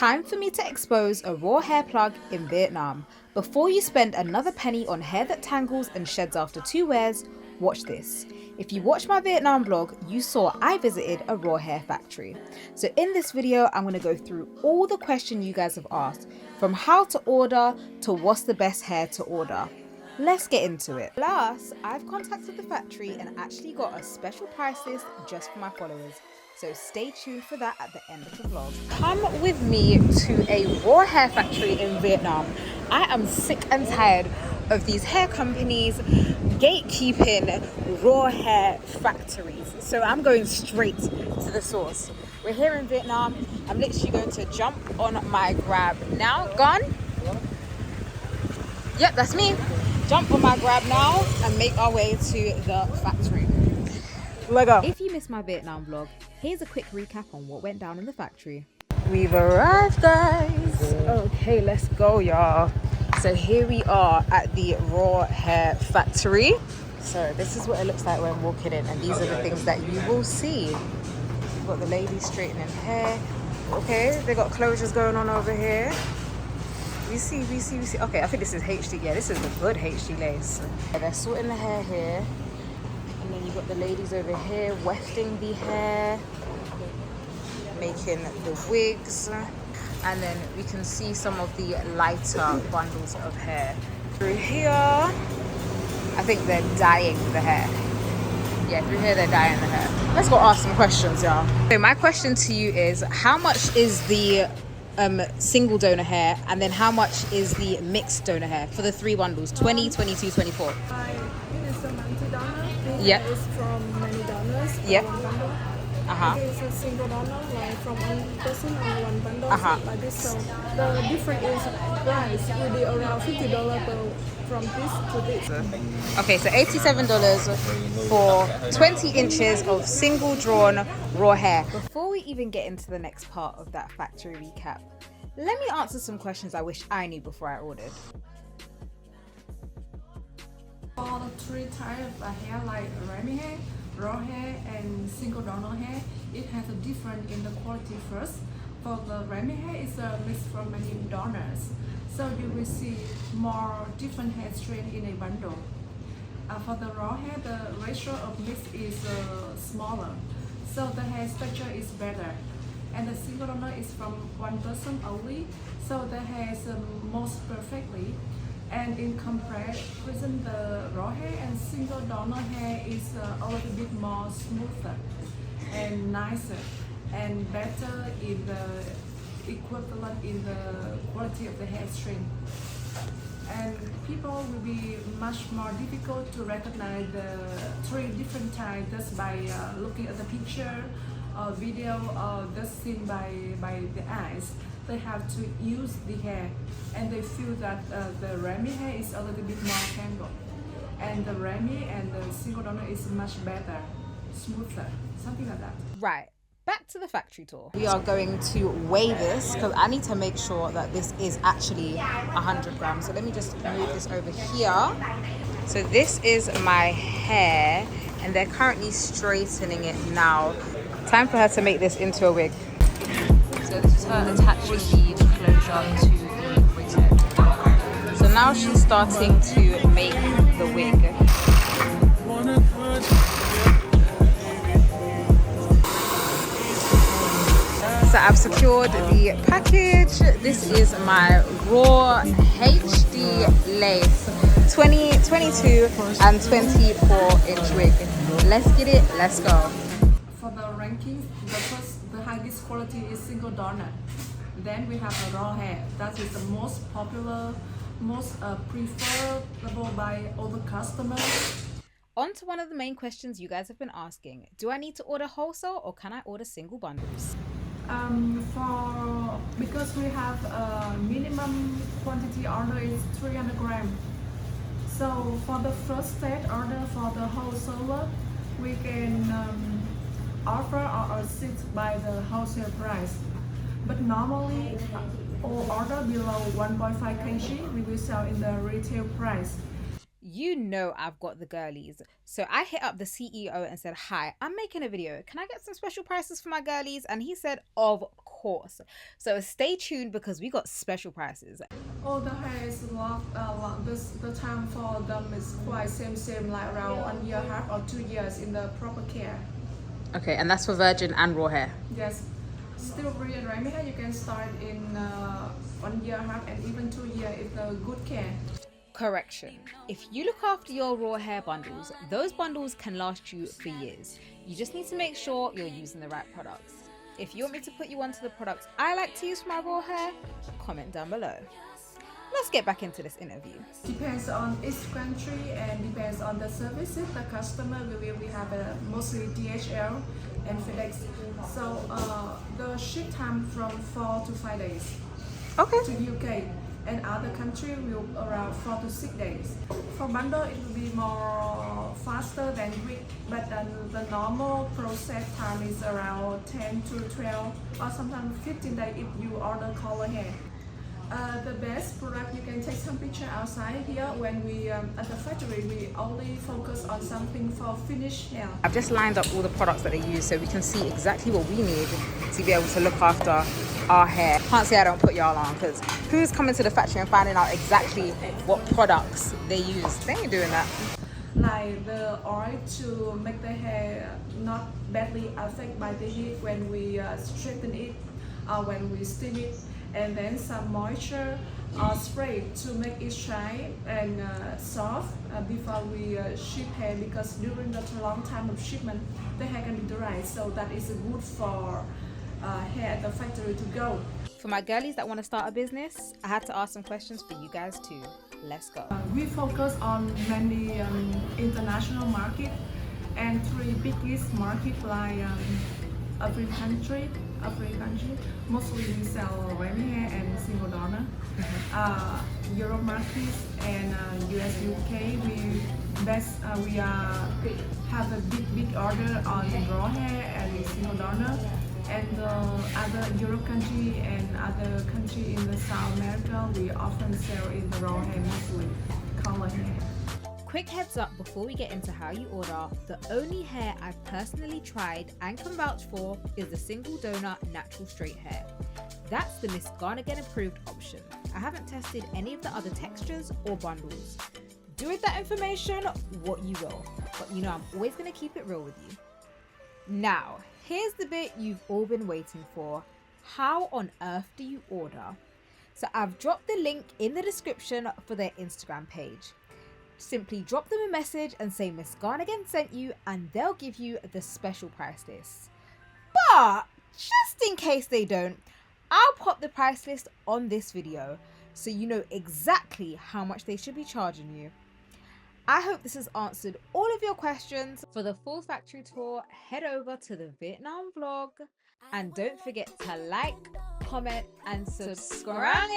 Time for me to expose a raw hair plug in Vietnam. Before you spend another penny on hair that tangles and sheds after 2 wears, watch this. If you watched my Vietnam vlog, you saw I visited a raw hair factory. So in this video, I'm going to go through all the questions you guys have asked, from how to order to what's the best hair to order. Let's get into it. Plus, I've contacted the factory and actually got a special price list just for my followers. So stay tuned for that at the end of the vlog. Come with me to a raw hair factory in Vietnam. I am sick and tired of these hair companies gatekeeping raw hair factories. So I'm going straight to the source. We're here in Vietnam. I'm literally going to jump on my Grab now. Gone? Yep, that's me. Jump on my Grab now and make our way to the factory. Let's go. If you missed my Vietnam vlog, here's a quick recap on what went down in the factory. We've arrived, guys. Okay, let's go, y'all. So here we are at the raw hair factory. So this is what it looks like when walking in, and these are the things that you will see. You've got the ladies straightening hair. Okay, they got closures going on over here. We see. Okay, I think this is HD. Yeah, this is a good HD lace. They're sorting the hair here. And then you've got the ladies over here wefting the hair, making the wigs. And then we can see some of the lighter bundles of hair. Through here, I think they're dyeing the hair. Yeah, through here they're dyeing the hair. Let's go ask some questions, y'all. So my question to you is, how much is the single donor hair, and then how much is the mixed donor hair for the 3 bundles, 20, 22, 24? It is a multi-donor. Yep. It's from many donors. Yep. One bundle. It is a single donor, like from one person or one bundle, like this. So the difference is price will be around $50 from this to this. Okay, so $87 for 20 inches of single drawn raw hair. Before we even get into the next part of that factory recap, let me answer some questions I wish I knew before I ordered. For the 3 types of hair, like Remy hair, raw hair, and single donor hair, it has a difference in the quality first. For the Remy hair, it's a mix from many donors, so you will see more different hair strand in a bundle. For the raw hair, the ratio of mix is smaller, so the hair structure is better. And the single donor is from one person only, so the hair is most perfectly. And in comparison, the raw hair and single donor hair is a little bit more smoother and nicer and better in the equivalent in the quality of the hair string. And people will be much more difficult to recognize the 3 different types just by looking at the picture or video or just seen by the eyes. They have to use the hair, and they feel that the Remy hair is a little bit more tangled, and the Remy and the single donor is much better, smoother, something like that. Right, back to the factory tour. We are going to weigh this because I need to make sure that this is actually 100 grams. So let me just move this over here. So this is my hair, and they're currently straightening it now. Time for her to make this into a wig. So this is her attaching the closure to the wig head. So now she's starting to make the wig. So I've secured the package. This is my raw HD lace 20, 22 and 24 inch wig. Let's get it, let's go. For the rankings, the highest quality is single donor. Then we have the raw hair. That is the most popular, most preferable by all the customers. On to one of the main questions you guys have been asking. Do I need to order wholesale or can I order single bundles? Because we have a minimum quantity order is 300 grams. So for the first set order for the wholesaler, we can offer or assist by the wholesale price. But normally, all order below 1.5 kg, we will sell in the retail price. You know I've got the girlies. So I hit up the CEO and said, hi, I'm making a video. Can I get some special prices for my girlies? And he said, of course. So stay tuned because we got special prices. Oh, the hair is the time for them is quite same like around 1 year, half or 2 years in the proper care. Okay, and that's for virgin and raw hair. Yes, still free and Remy hair you can start in 1 year, half and even 2 years if the good care. Correction. If you look after your raw hair bundles, those bundles can last you for years. You just need to make sure you're using the right products. If you want me to put you onto the products I like to use for my raw hair, comment down below. Let's get back into this interview. Depends on each country and depends on the services the customer will. We have mostly DHL and FedEx. So the ship time from 4 to 5 days. Okay. To UK. And other country will around 4 to 6 days. For bundle, it will be more faster than week, but then the normal process time is around 10 to 12 or sometimes 15 days if you order color hair. The best product, you can take some picture outside here. When we at the factory, we only focus on something for finished hair. I've just lined up all the products that they use so we can see exactly what we need to be able to look after our hair. Can't say I don't put y'all on, because who's coming to the factory and finding out exactly what products they use? They ain't doing that. Like the oil to make the hair not badly affected by the heat when we straighten it or when we steam it, and then some moisture spray to make it shine and soft before we ship hair, because during the long time of shipment the hair can be dry, so that is good for hair at the factory to go. For my girlies that want to start a business, I had to ask some questions for you guys too. Let's go. We focus on many international market and 3 biggest market like every country. Mostly we sell Remy hair and single donor. Europe markets and US, UK. We have a big order on raw hair and single donor. And other Europe country and other country in the South America, we often sell in the raw hair, mostly color hair. Quick heads up before we get into how you order, the only hair I've personally tried and can vouch for is the single donor natural straight hair. That's the Miss Garnigan approved option. I haven't tested any of the other textures or bundles. Do with that information what you will, but you know I'm always going to keep it real with you. Now, here's the bit you've all been waiting for. How on earth do you order? So I've dropped the link in the description for their Instagram page. Simply drop them a message and say Miss Garnigan sent you, and they'll give you the special price list. But just in case they don't, I'll pop the price list on this video so you know exactly how much they should be charging you. I hope this has answered all of your questions. For the full factory tour, head over to the Vietnam vlog, and don't forget to like, comment and subscribe.